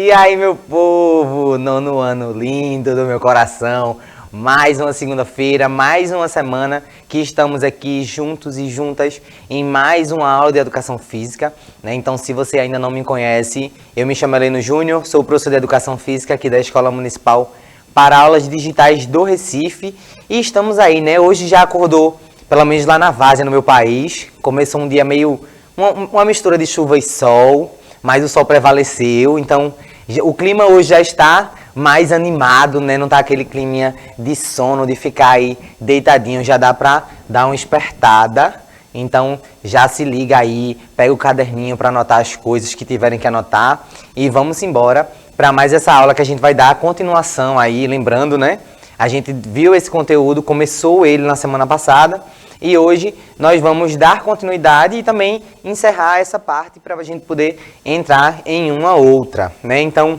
E aí, meu povo, nono ano lindo do meu coração, mais uma segunda-feira, mais uma semana que estamos aqui juntos e juntas em mais uma aula de Educação Física, né? Então, se você ainda não me conhece, eu me chamo Heleno Júnior, sou professor de Educação Física aqui da Escola Municipal para Aulas Digitais do Recife e estamos aí, né? Hoje já acordou, pelo menos lá na Várzea, no meu país, começou um dia meio, uma mistura de chuva e sol, mas o sol prevaleceu, então o clima hoje já está mais animado, né? Não tá aquele climinha de sono, de ficar aí deitadinho, já dá pra dar uma espertada. Então já se liga aí, pega o caderninho para anotar as coisas que tiverem que anotar e vamos embora para mais essa aula que a gente vai dar a continuação aí, lembrando, né? A gente viu esse conteúdo, começou ele na semana passada e hoje nós vamos dar continuidade e também encerrar essa parte para a gente poder entrar em uma outra, né? Então,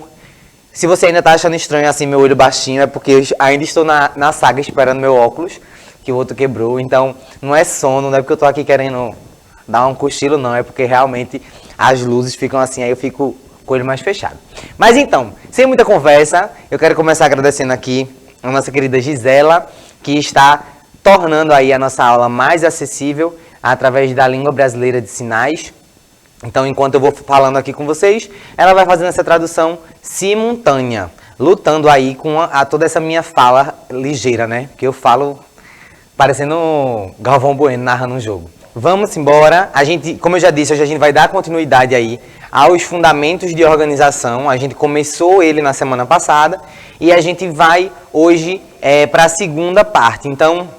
se você ainda está achando estranho assim meu olho baixinho, é porque eu ainda estou na saga esperando meu óculos, que o outro quebrou. Então, não é sono, não é porque eu estou aqui querendo dar um cochilo, não. É porque realmente as luzes ficam assim, aí eu fico com o olho mais fechado. Mas então, sem muita conversa, eu quero começar agradecendo aqui a nossa querida Gisela, que está tornando aí a nossa aula mais acessível através da língua brasileira de sinais. Então, enquanto eu vou falando aqui com vocês, ela vai fazendo essa tradução simultânea, lutando aí com toda essa minha fala ligeira, né? Porque eu falo parecendo Galvão Bueno narrando um jogo. Vamos embora. A gente, como eu já disse, hoje a gente vai dar continuidade aí aos fundamentos de organização. A gente começou ele na semana passada e a gente vai hoje para a segunda parte. Então,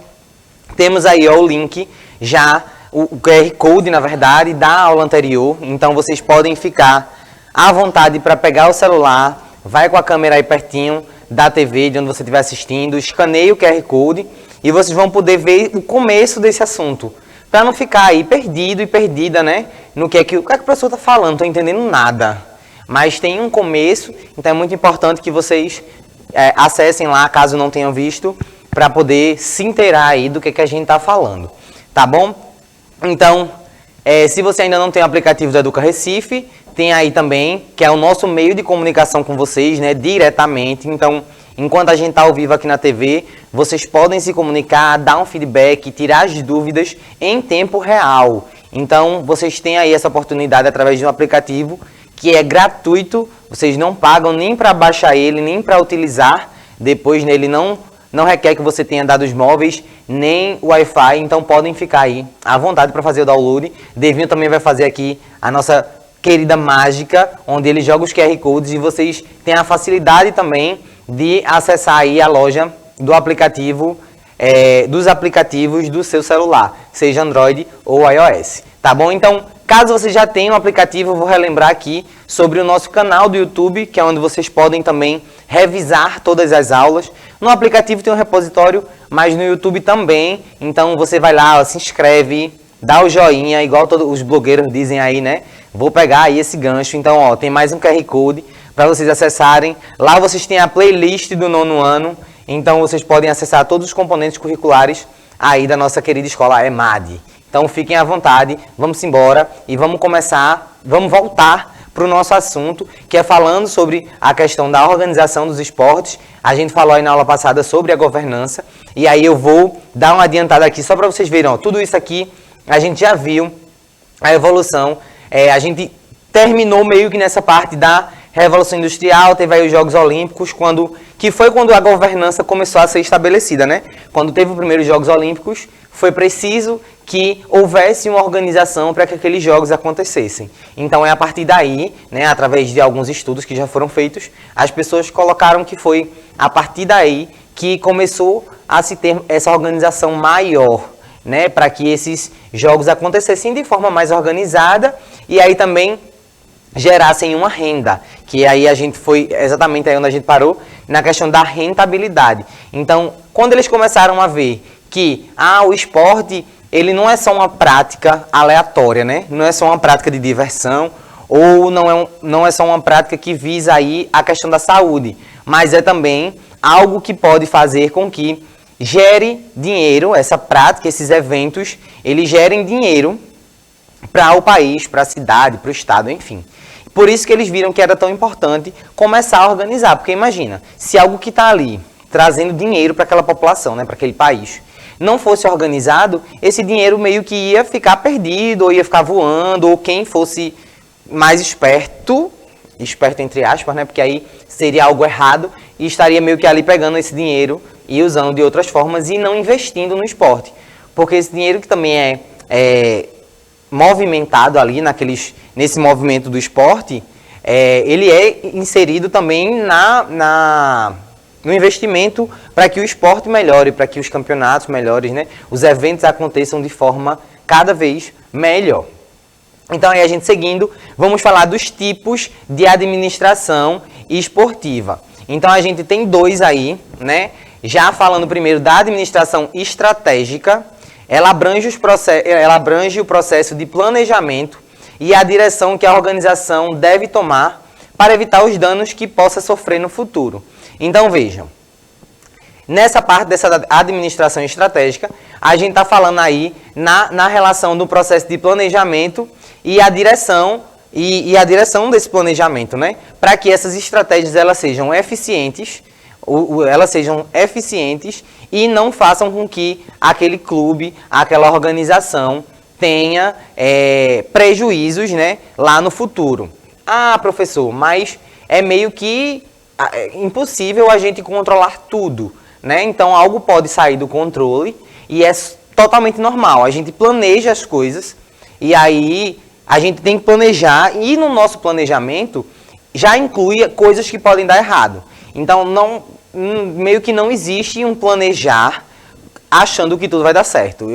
temos aí ó, o link já, o QR Code, na verdade, da aula anterior. Então, vocês podem ficar à vontade para pegar o celular, vai com a câmera aí pertinho da TV, de onde você estiver assistindo, escaneie o QR Code e vocês vão poder ver o começo desse assunto. Para não ficar aí perdido e perdida, né? No que é que o professor está falando, não estou entendendo nada. Mas tem um começo, então é muito importante que vocês acessem lá, caso não tenham visto, para poder se inteirar aí do que a gente está falando, tá bom? Então, se você ainda não tem o aplicativo do Educa Recife, tem aí também, que é o nosso meio de comunicação com vocês, né, diretamente. Então, enquanto a gente está ao vivo aqui na TV, vocês podem se comunicar, dar um feedback, tirar as dúvidas em tempo real. Então, vocês têm aí essa oportunidade através de um aplicativo que é gratuito, vocês não pagam nem para baixar ele, nem para utilizar. Depois, nele não requer que você tenha dados móveis, nem Wi-Fi, então podem ficar aí à vontade para fazer o download. Devinho também vai fazer aqui a nossa querida mágica, onde ele joga os QR Codes e vocês têm a facilidade também de acessar aí a loja do aplicativo, dos aplicativos do seu celular, seja Android ou iOS, tá bom? Então, caso você já tenha um aplicativo, eu vou relembrar aqui sobre o nosso canal do YouTube, que é onde vocês podem também revisar todas as aulas. No aplicativo tem um repositório, mas no YouTube também, então você vai lá, se inscreve, dá o joinha, igual todos os blogueiros dizem aí, né? Vou pegar aí esse gancho, então ó, tem mais um QR Code para vocês acessarem. Lá vocês têm a playlist do nono ano, então vocês podem acessar todos os componentes curriculares aí da nossa querida escola EMAD. Então fiquem à vontade, vamos embora e vamos voltar para o nosso assunto, que é falando sobre a questão da organização dos esportes. A gente falou aí na aula passada sobre a governança, e aí eu vou dar uma adiantada aqui, só para vocês verem, ó, tudo isso aqui a gente já viu, a evolução, a gente terminou meio que nessa parte da Revolução Industrial, teve aí os Jogos Olímpicos, que foi quando a governança começou a ser estabelecida, né? Quando teve os primeiros Jogos Olímpicos, foi preciso que houvesse uma organização para que aqueles jogos acontecessem. Então é a partir daí, né, através de alguns estudos que já foram feitos, as pessoas colocaram que foi a partir daí que começou a se ter essa organização maior, né, para que esses jogos acontecessem de forma mais organizada e aí também gerassem uma renda, que aí a gente foi exatamente aí onde a gente parou, na questão da rentabilidade. Então, quando eles começaram a ver que o esporte ele não é só uma prática aleatória, né? Não é só uma prática de diversão, ou não é só uma prática que visa aí a questão da saúde, mas é também algo que pode fazer com que gere dinheiro, essa prática, esses eventos, eles gerem dinheiro para o país, para a cidade, para o estado, enfim. Por isso que eles viram que era tão importante começar a organizar. Porque imagina, se algo que está ali trazendo dinheiro para aquela população, né, para aquele país, não fosse organizado, esse dinheiro meio que ia ficar perdido, ou ia ficar voando, ou quem fosse mais esperto entre aspas, né, porque aí seria algo errado, e estaria meio que ali pegando esse dinheiro e usando de outras formas e não investindo no esporte. Porque esse dinheiro que também é movimentado ali nesse movimento do esporte, ele é inserido também no investimento para que o esporte melhore, para que os campeonatos melhores, né, os eventos aconteçam de forma cada vez melhor. Então, aí a gente seguindo, vamos falar dos tipos de administração esportiva. Então, a gente tem dois aí, né? Já falando primeiro da administração estratégica, ela abrange o processo de planejamento e a direção que a organização deve tomar para evitar os danos que possa sofrer no futuro. Então, vejam, nessa parte dessa administração estratégica, a gente está falando aí na relação do processo de planejamento e a direção desse planejamento, né? Para que essas estratégias elas sejam eficientes e não façam com que aquele clube, aquela organização tenha prejuízos, né, lá no futuro. Ah, professor, mas é meio que impossível a gente controlar tudo, né? Então algo pode sair do controle e é totalmente normal. A gente planeja as coisas e aí a gente tem que planejar, e no nosso planejamento já inclui coisas que podem dar errado. Então, meio que não existe um planejar achando que tudo vai dar certo.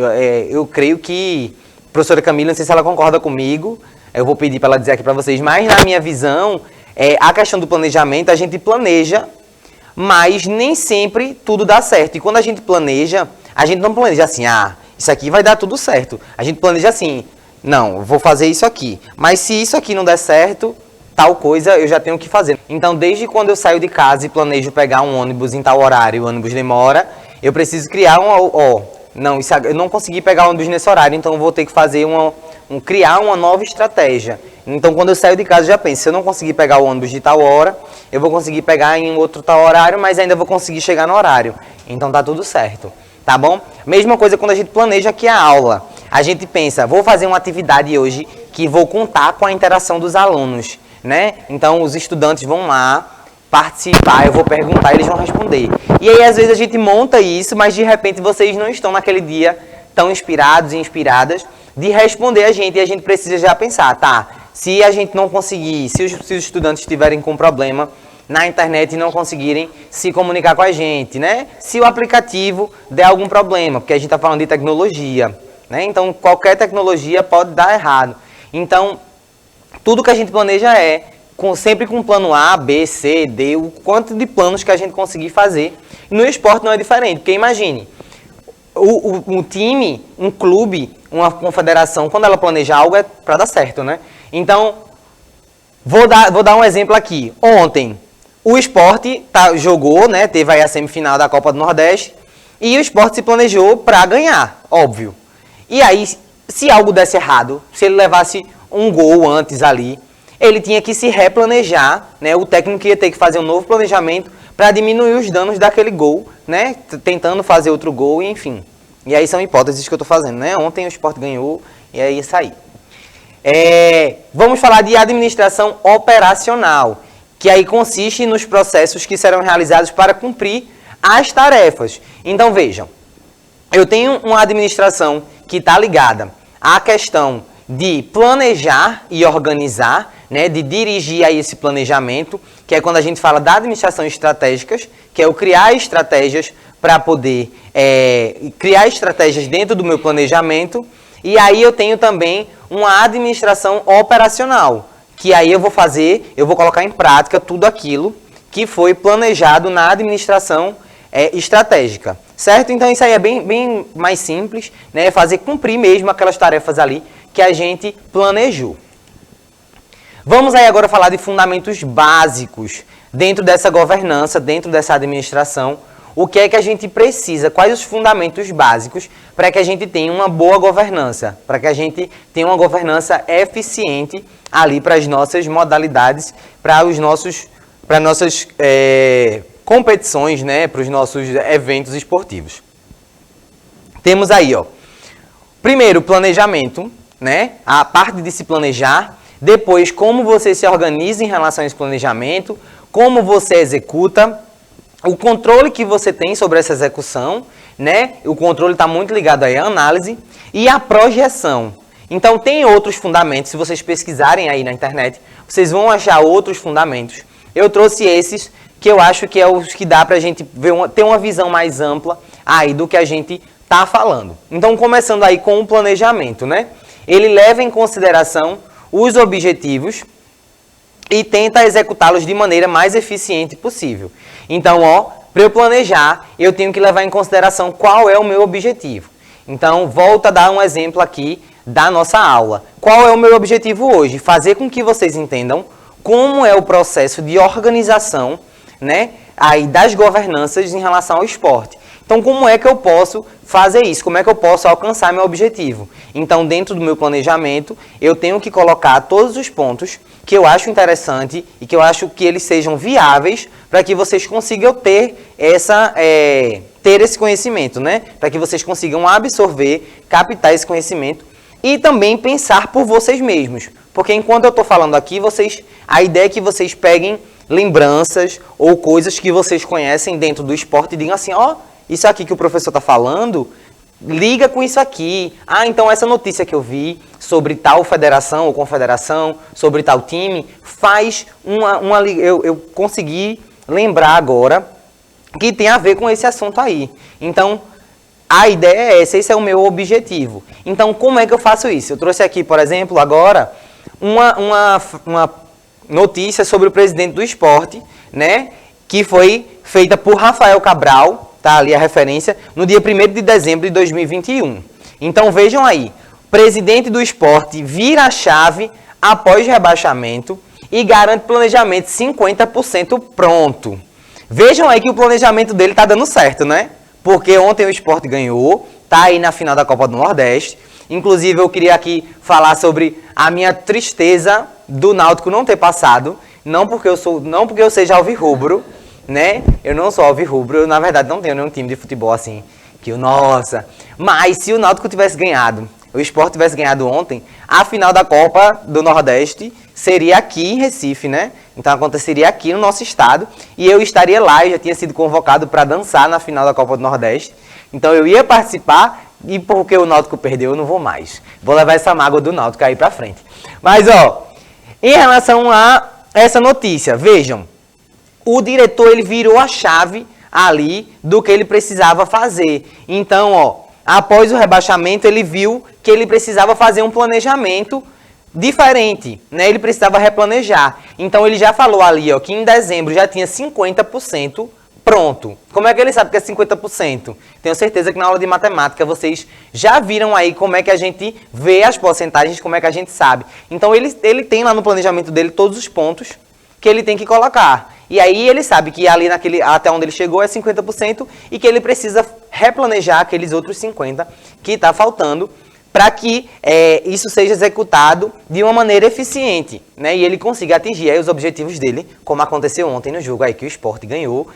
Eu creio que a professora Camila, não sei se ela concorda comigo, eu vou pedir para ela dizer aqui para vocês, mas na minha visão, a questão do planejamento, a gente planeja, mas nem sempre tudo dá certo. E quando a gente planeja, a gente não planeja assim, isso aqui vai dar tudo certo. A gente planeja assim, não, vou fazer isso aqui. Mas se isso aqui não der certo, tal coisa eu já tenho que fazer. Então, desde quando eu saio de casa e planejo pegar um ônibus em tal horário e o ônibus demora, eu preciso criar eu não consegui pegar o ônibus nesse horário, então eu vou ter que fazer criar uma nova estratégia. Então, quando eu saio de casa, eu já penso, se eu não conseguir pegar o ônibus de tal hora, eu vou conseguir pegar em outro tal horário, mas ainda vou conseguir chegar no horário. Então, tá tudo certo, tá bom? Mesma coisa quando a gente planeja aqui a aula. A gente pensa, vou fazer uma atividade hoje que vou contar com a interação dos alunos, né? Então, os estudantes vão lá participar, eu vou perguntar, eles vão responder. E aí, às vezes, a gente monta isso, mas de repente vocês não estão naquele dia tão inspirados e inspiradas de responder a gente. E a gente precisa já pensar, tá? Se a gente não conseguir, se os estudantes estiverem com problema na internet e não conseguirem se comunicar com a gente, né? Se o aplicativo der algum problema, porque a gente está falando de tecnologia, né? Então, qualquer tecnologia pode dar errado. Então, tudo que a gente planeja sempre com plano A, B, C, D, o quanto de planos que a gente conseguir fazer. No esporte não é diferente, porque imagine, um time, um clube, uma confederação, quando ela planeja algo é para dar certo, né? Então, vou dar um exemplo aqui. Ontem, o Sport jogou, né? Teve aí a semifinal da Copa do Nordeste e o Sport se planejou para ganhar, óbvio. E aí, se algo desse errado, se ele levasse um gol antes ali, ele tinha que se replanejar, né? O técnico ia ter que fazer um novo planejamento para diminuir os danos daquele gol, né? Tentando fazer outro gol, enfim. E aí são hipóteses que eu estou fazendo, né? Ontem o Sport ganhou e aí isso aí. Vamos falar de administração operacional, que aí consiste nos processos que serão realizados para cumprir as tarefas. Então vejam, eu tenho uma administração que está ligada à questão de planejar e organizar, né, de dirigir aí esse planejamento, que é quando a gente fala da administração estratégicas, que é o criar estratégias para poder criar estratégias dentro do meu planejamento. E aí eu tenho também uma administração operacional, que aí eu vou colocar em prática tudo aquilo que foi planejado na administração estratégica, certo? Então isso aí é bem mais simples, né? Fazer cumprir mesmo aquelas tarefas ali que a gente planejou. Vamos aí agora falar de fundamentos básicos dentro dessa governança, dentro dessa administração. o que é que a gente precisa, quais os fundamentos básicos para que a gente tenha uma boa governança, para que a gente tenha uma governança eficiente ali para as nossas modalidades, para nossas competições, né, para os nossos eventos esportivos. Temos aí, ó, primeiro, planejamento, né, a parte de se planejar, depois como você se organiza em relação a esse planejamento, como você executa, o controle que você tem sobre essa execução, né? O controle está muito ligado aí à análise e à projeção. Então, tem outros fundamentos, se vocês pesquisarem aí na internet, vocês vão achar outros fundamentos. Eu trouxe esses que eu acho que é os que dá para a gente ter uma visão mais ampla aí do que a gente está falando. Então, começando aí com o planejamento, né? Ele leva em consideração os objetivos e tenta executá-los de maneira mais eficiente possível. Então, ó, para eu planejar, eu tenho que levar em consideração qual é o meu objetivo. Então, volto a dar um exemplo aqui da nossa aula. Qual é o meu objetivo hoje? Fazer com que vocês entendam como é o processo de organização, né, aí das governanças em relação ao esporte. Então, como é que eu posso fazer isso? Como é que eu posso alcançar meu objetivo? Então, dentro do meu planejamento, eu tenho que colocar todos os pontos que eu acho interessante e que eu acho que eles sejam viáveis para que vocês consigam ter esse conhecimento, né? Para que vocês consigam absorver, captar esse conhecimento e também pensar por vocês mesmos. Porque enquanto eu estou falando aqui, a ideia é que vocês peguem lembranças ou coisas que vocês conhecem dentro do esporte e digam assim, ó, isso aqui que o professor está falando, liga com isso aqui. Ah, então essa notícia que eu vi sobre tal federação ou confederação, sobre tal time, faz eu consegui lembrar agora que tem a ver com esse assunto aí. Então, a ideia é essa, esse é o meu objetivo. Então, como é que eu faço isso? Eu trouxe aqui, por exemplo, agora, uma notícia sobre o presidente do esporte, né, que foi feita por Rafael Cabral, tá ali a referência, no dia 1º de dezembro de 2021. Então vejam aí, presidente do esporte vira a chave após rebaixamento e garante planejamento 50% pronto. Vejam aí que o planejamento dele tá dando certo, né? Porque ontem o esporte ganhou, tá aí na final da Copa do Nordeste. Inclusive eu queria aqui falar sobre a minha tristeza do Náutico não ter passado, não porque eu seja alvirrubro, né? Eu não sou alvirrubro, eu na verdade não tenho nenhum time de futebol assim, nossa. Mas se o Náutico tivesse ganhado, o Sport tivesse ganhado ontem, a final da Copa do Nordeste seria aqui em Recife, né? Então aconteceria aqui no nosso estado e eu estaria lá, eu já tinha sido convocado para dançar na final da Copa do Nordeste. Então eu ia participar e porque o Náutico perdeu, eu não vou mais. Vou levar essa mágoa do Náutico aí pra frente. Mas ó, em relação a essa notícia, vejam, o diretor ele virou a chave ali do que ele precisava fazer. Então, ó, após o rebaixamento, ele viu que ele precisava fazer um planejamento diferente, né? Ele precisava replanejar. Então, ele já falou ali, ó, que em dezembro já tinha 50% pronto. Como é que ele sabe que é 50%? Tenho certeza que na aula de matemática vocês já viram aí como é que a gente vê as porcentagens, como é que a gente sabe. Então, ele tem lá no planejamento dele todos os pontos que ele tem que colocar. E aí ele sabe que ali até onde ele chegou é 50% e que ele precisa replanejar aqueles outros 50% que está faltando para que isso seja executado de uma maneira eficiente, né? E ele consiga atingir aí os objetivos dele, como aconteceu ontem no jogo aí que o Sport ganhou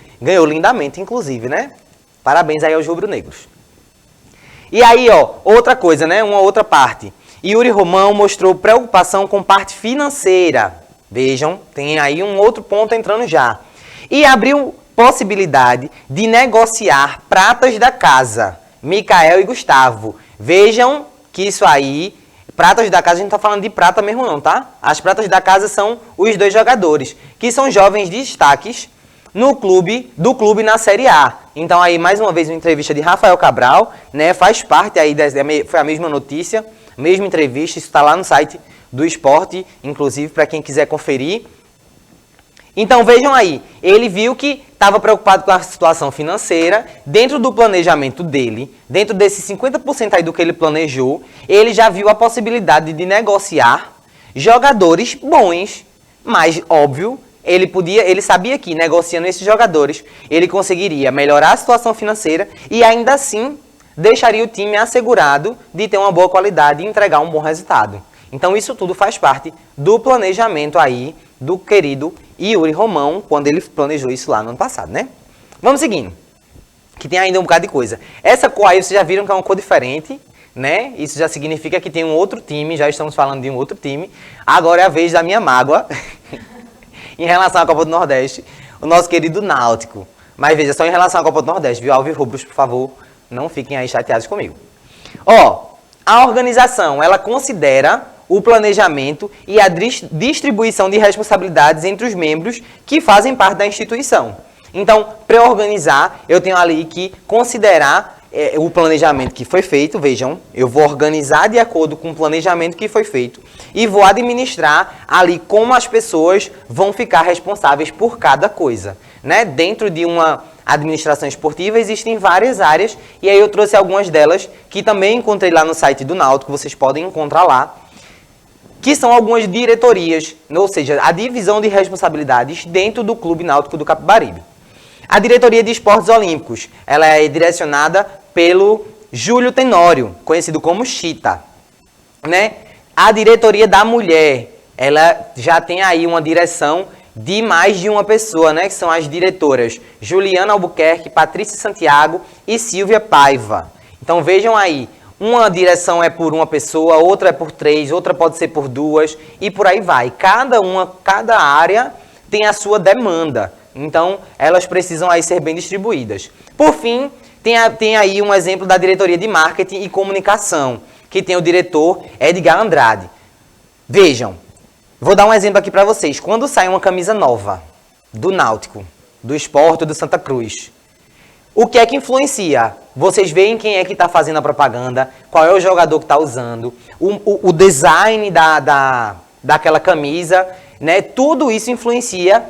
lindamente, inclusive, né? Parabéns aí aos rubro-negros. E aí, ó, outra coisa, né? Uma outra parte. Yuri Romão mostrou preocupação com parte financeira. Vejam, tem aí um outro ponto entrando já. E abriu possibilidade de negociar pratas da casa, Micael e Gustavo. Vejam que isso aí, pratas da casa, a gente não tá falando de prata mesmo não, tá? As pratas da casa são os dois jogadores, que são jovens destaques do clube na Série A. Então aí, mais uma vez, uma entrevista de Rafael Cabral, né? Faz parte aí, foi a mesma notícia, mesma entrevista, isso está lá no site do esporte, inclusive para quem quiser conferir. Então vejam aí, ele viu que estava preocupado com a situação financeira, dentro do planejamento dele, dentro desses 50% aí do que ele planejou, ele já viu a possibilidade de negociar jogadores bons, mas óbvio, ele sabia que negociando esses jogadores, ele conseguiria melhorar a situação financeira e ainda assim deixaria o time assegurado de ter uma boa qualidade e entregar um bom resultado. Então isso tudo faz parte do planejamento aí do querido Yuri Romão, quando ele planejou isso lá no ano passado, né? Vamos seguindo, que tem ainda um bocado de coisa. Essa cor aí, vocês já viram que é uma cor diferente, né? Isso já significa que tem um outro time, já estamos falando de um outro time. Agora é a vez da minha mágoa, em relação à Copa do Nordeste, o nosso querido Náutico. Mas veja, só em relação à Copa do Nordeste, viu? Alvirrubros, por favor, não fiquem aí chateados comigo. Ó, a organização, ela considera o planejamento e a distribuição de responsabilidades entre os membros que fazem parte da instituição. Então, para organizar, eu tenho ali que considerar o planejamento que foi feito. Vejam, eu vou organizar de acordo com o planejamento que foi feito e vou administrar ali como as pessoas vão ficar responsáveis por cada coisa, né? Dentro de uma administração esportiva existem várias áreas e aí eu trouxe algumas delas que também encontrei lá no site do Náutico, vocês podem encontrar lá, que são algumas diretorias, ou seja, a divisão de responsabilidades dentro do Clube Náutico do Capibaribe. A diretoria de esportes olímpicos, ela é direcionada pelo Júlio Tenório, conhecido como Chita, né? A diretoria da mulher, ela já tem aí uma direção de mais de uma pessoa, né? Que são as diretoras Juliana Albuquerque, Patrícia Santiago e Silvia Paiva. Então vejam aí, uma direção é por uma pessoa, outra é por 3, outra pode ser por 2 e por aí vai. Cada área tem a sua demanda. Então, elas precisam aí ser bem distribuídas. Por fim, tem aí um exemplo da diretoria de marketing e comunicação, que tem o diretor Edgar Andrade. Vejam, vou dar um exemplo aqui para vocês. Quando sai uma camisa nova do Náutico, do Sport ou do Santa Cruz, o que é que influencia? Vocês veem quem é que está fazendo a propaganda, qual é o jogador que está usando, o design daquela camisa, né? Tudo isso influencia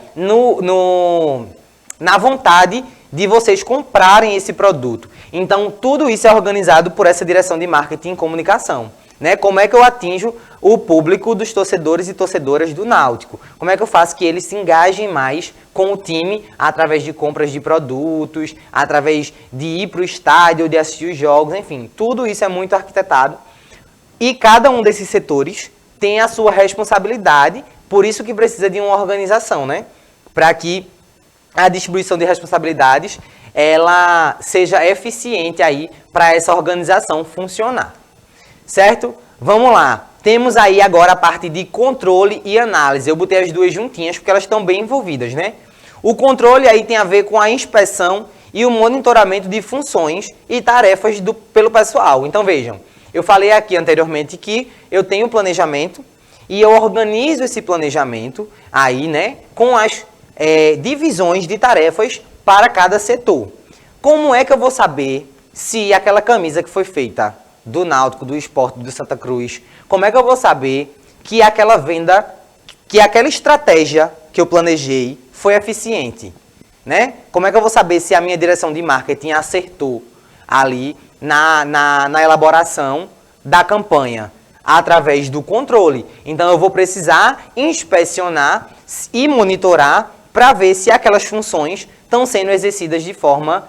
na vontade de vocês comprarem esse produto. Então, tudo isso é organizado por essa direção de marketing e comunicação. Né? Como é que eu atinjo o público dos torcedores e torcedoras do Náutico? Como é que eu faço que eles se engajem mais com o time através de compras de produtos, através de ir para o estádio, de assistir os jogos, enfim. Tudo isso é muito arquitetado. E cada um desses setores tem a sua responsabilidade, por isso que precisa de uma organização, né? Para que a distribuição de responsabilidades ela seja eficiente aí para essa organização funcionar. Certo? Vamos lá. Temos aí agora a parte de controle e análise. Eu botei as duas juntinhas porque elas estão bem envolvidas, né? O controle aí tem a ver com a inspeção e o monitoramento de funções e tarefas pelo pessoal. Então vejam, eu falei aqui anteriormente que eu tenho planejamento e eu organizo esse planejamento aí, né, com as divisões de tarefas para cada setor. Como é que eu vou saber se aquela camisa que foi feita do Náutico, do Sport, do Santa Cruz, como é que eu vou saber que aquela venda, que aquela estratégia que eu planejei foi eficiente, né? Como é que eu vou saber se a minha direção de marketing acertou ali na elaboração da campanha? Através do controle. Então, eu vou precisar inspecionar e monitorar para ver se aquelas funções estão sendo exercidas de forma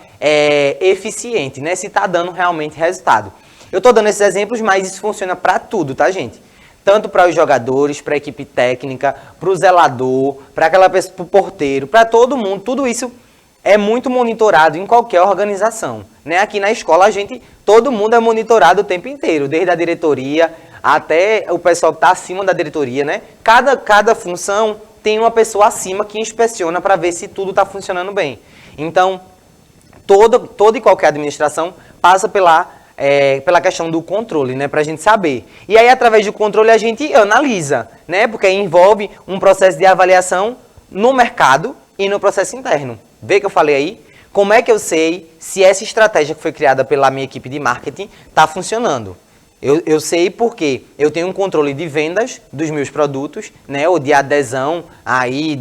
eficiente, né? Se está dando realmente resultado. Eu estou dando esses exemplos, mas isso funciona para tudo, tá, gente? Tanto para os jogadores, para a equipe técnica, para o zelador, para aquela pessoa, para o porteiro, para todo mundo. Tudo isso é muito monitorado em qualquer organização, né? Aqui na escola, todo mundo é monitorado o tempo inteiro, desde a diretoria até o pessoal que está acima da diretoria, né? Cada função tem uma pessoa acima que inspeciona para ver se tudo está funcionando bem. Então, toda e qualquer administração passa pela questão do controle, né, para a gente saber. E aí, através do controle, a gente analisa, né, porque envolve um processo de avaliação no mercado e no processo interno. Vê que eu falei aí? Como é que eu sei se essa estratégia que foi criada pela minha equipe de marketing está funcionando? Eu sei porque eu tenho um controle de vendas dos meus produtos, né, ou de adesão aí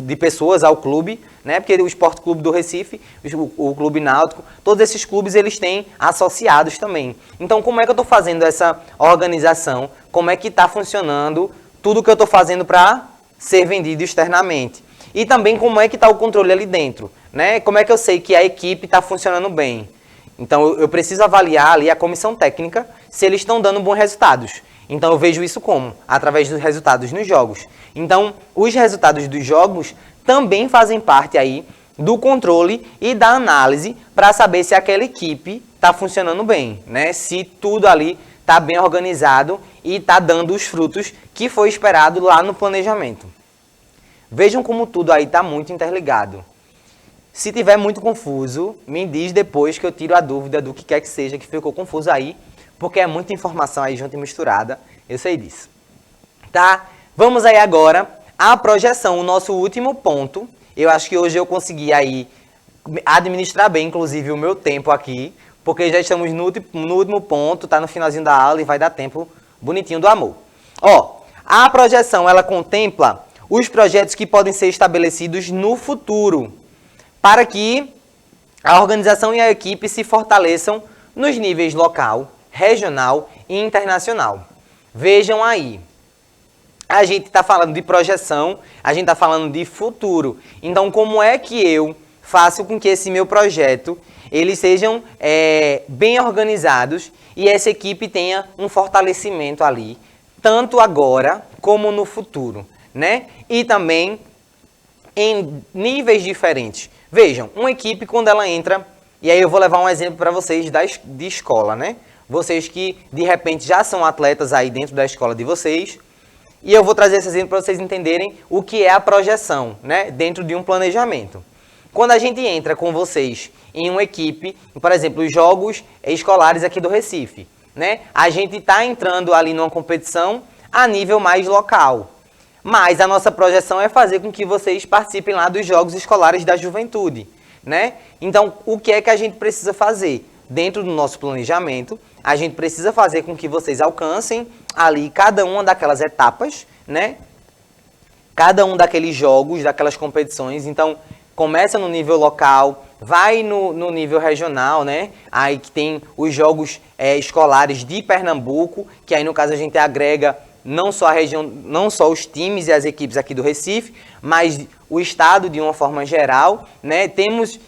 de pessoas ao clube, né, porque o Esporte Clube do Recife, o Clube Náutico, todos esses clubes eles têm associados também. Então, como é que eu estou fazendo essa organização? Como é que está funcionando tudo que eu estou fazendo para ser vendido externamente. E também como é que está o controle ali dentro, né? Como é que eu sei que a equipe está funcionando bem? Então eu preciso avaliar ali a comissão técnica se eles estão dando bons resultados. Então eu vejo isso como? Através dos resultados nos jogos. Então os resultados dos jogos também fazem parte aí do controle e da análise para saber se aquela equipe está funcionando bem, né? Se tudo ali está bem organizado e está dando os frutos que foi esperado lá no planejamento. Vejam como tudo aí está muito interligado. Se tiver muito confuso, me diz depois que eu tiro a dúvida do que quer que seja que ficou confuso aí, porque é muita informação aí junto e misturada, eu sei disso. Tá? Vamos aí agora à projeção, o nosso último ponto. Eu acho que hoje eu consegui aí administrar bem, inclusive, o meu tempo aqui, porque já estamos no último ponto, tá no finalzinho da aula e vai dar tempo bonitinho do amor. Ó, a projeção, ela contempla os projetos que podem ser estabelecidos no futuro, para que a organização e a equipe se fortaleçam nos níveis local, regional e internacional. Vejam aí, a gente está falando de projeção, a gente está falando de futuro. Então, como é que eu faço com que esse meu projeto, eles sejam bem organizados e essa equipe tenha um fortalecimento ali, tanto agora como no futuro, né? E também em níveis diferentes. Vejam, uma equipe quando ela entra, e aí eu vou levar um exemplo para vocês de escola, né? Vocês que de repente já são atletas aí dentro da escola de vocês, e eu vou trazer esse exemplo para vocês entenderem o que é a projeção, né? Dentro de um planejamento. Quando a gente entra com vocês em uma equipe, por exemplo, os jogos escolares aqui do Recife, né? A gente está entrando ali numa competição a nível mais local. Mas a nossa projeção é fazer com que vocês participem lá dos Jogos Escolares da Juventude, né? Então, o que é que a gente precisa fazer? Dentro do nosso planejamento, a gente precisa fazer com que vocês alcancem ali cada uma daquelas etapas, né? Cada um daqueles jogos, daquelas competições. Então, começa no nível local, vai no nível regional, né? Aí que tem os Jogos Escolares de Pernambuco, que aí no caso a gente agrega não só a região, não só os times e as equipes aqui do Recife, mas o estado de uma forma geral, né? Temos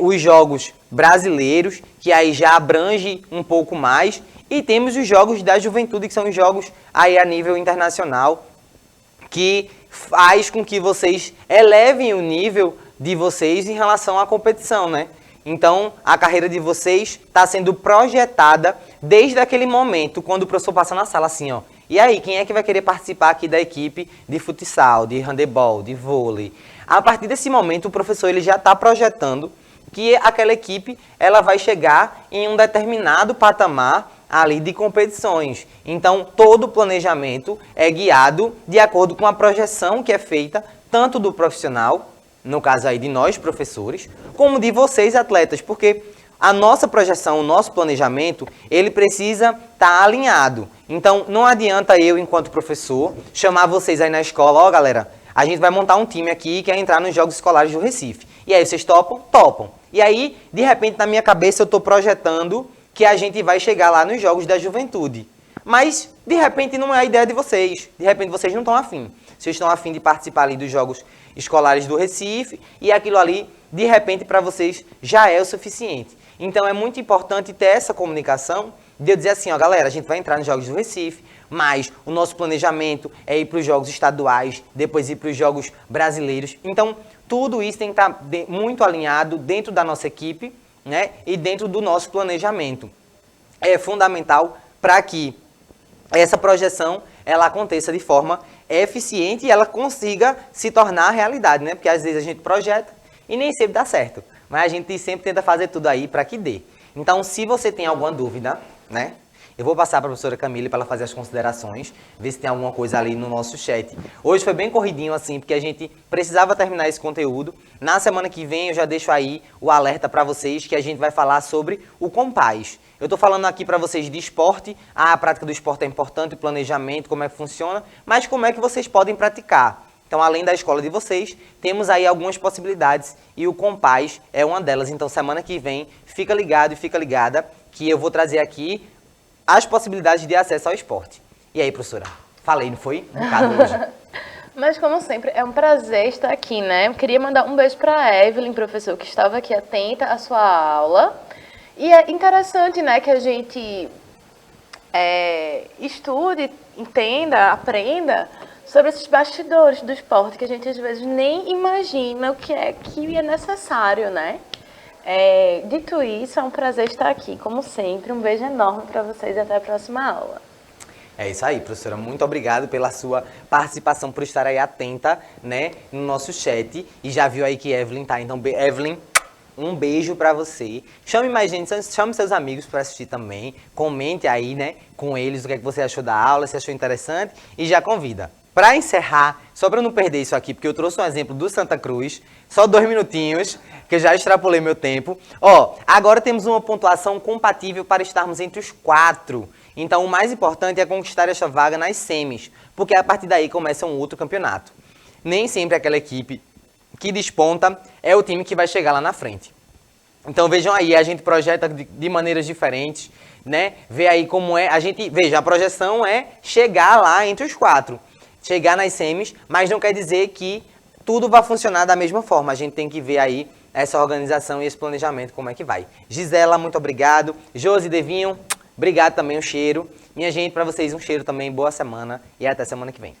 os jogos brasileiros, que aí já abrange um pouco mais, e temos os jogos da juventude, que são os jogos aí a nível internacional, que faz com que vocês elevem o nível de vocês em relação à competição, né? Então, a carreira de vocês está sendo projetada desde aquele momento, quando o professor passa na sala assim, ó. E aí, quem é que vai querer participar aqui da equipe de futsal, de handebol, de vôlei? A partir desse momento, o professor ele já está projetando que aquela equipe ela vai chegar em um determinado patamar ali de competições. Então, todo o planejamento é guiado de acordo com a projeção que é feita tanto do profissional, no caso aí de nós, professores, como de vocês, atletas, porque a nossa projeção, o nosso planejamento, ele precisa estar alinhado. Então, não adianta eu, enquanto professor, chamar vocês aí na escola, ó galera, a gente vai montar um time aqui que quer entrar nos Jogos Escolares do Recife. E aí, vocês topam? Topam. E aí, de repente, na minha cabeça, eu estou projetando que a gente vai chegar lá nos Jogos da Juventude. Mas, de repente, não é a ideia de vocês. De repente, vocês não estão afim. Vocês estão afim de participar ali dos Jogos Escolares do Recife e aquilo ali, de repente, para vocês já é o suficiente. Então, é muito importante ter essa comunicação de eu dizer assim, ó, galera, a gente vai entrar nos Jogos do Recife, mas o nosso planejamento é ir para os Jogos estaduais, depois ir para os Jogos brasileiros. Então, tudo isso tem que estar muito alinhado dentro da nossa equipe, né, e dentro do nosso planejamento. É fundamental para que essa projeção ela aconteça de forma eficiente e ela consiga se tornar realidade, né? Porque às vezes a gente projeta e nem sempre dá certo, mas a gente sempre tenta fazer tudo aí para que dê. Então, se você tem alguma dúvida, né? Eu vou passar para a professora Camille para ela fazer as considerações, ver se tem alguma coisa ali no nosso chat. Hoje foi bem corridinho assim, porque a gente precisava terminar esse conteúdo. Na semana que vem eu já deixo aí o alerta para vocês que a gente vai falar sobre o Compaz. Eu estou falando aqui para vocês de esporte, a prática do esporte é importante, o planejamento, como é que funciona, mas como é que vocês podem praticar. Então, além da escola de vocês, temos aí algumas possibilidades e o Compaz é uma delas. Então, semana que vem, fica ligado e fica ligada que eu vou trazer aqui as possibilidades de acesso ao esporte. E aí, professora? Falei, não foi? Um bocado hoje. Mas, como sempre, é um prazer estar aqui, né? Eu queria mandar um beijo para a Evelyn, professor, que estava aqui atenta à sua aula. E é interessante, né, que a gente estude, entenda, aprenda sobre esses bastidores do esporte que a gente às vezes nem imagina o que é necessário, né? Dito isso, é um prazer estar aqui, como sempre. Um beijo enorme para vocês e até a próxima aula. É isso aí, professora. Muito obrigado pela sua participação, por estar aí atenta, né, no nosso chat. E já viu aí que Evelyn tá. Então, Evelyn, um beijo pra você. Chame mais gente, chame seus amigos para assistir também. Comente aí, né, com eles o que é que você achou da aula, se achou interessante. E já convida. Para encerrar, só para não perder isso aqui, porque eu trouxe um exemplo do Santa Cruz, só 2 minutinhos, que eu já extrapolei meu tempo. Ó, agora temos uma pontuação compatível para estarmos entre os 4. Então, o mais importante é conquistar esta vaga nas semis, porque a partir daí começa um outro campeonato. Nem sempre aquela equipe que desponta é o time que vai chegar lá na frente. Então, vejam aí, a gente projeta de maneiras diferentes, né? Vê aí como é, veja, a projeção é chegar lá entre os 4. Chegar nas semis, mas não quer dizer que tudo vai funcionar da mesma forma. A gente tem que ver aí essa organização e esse planejamento, como é que vai. Gisela, muito obrigado. Josi, Devinho, obrigado também, um cheiro. Minha gente, para vocês um cheiro também, boa semana e até semana que vem.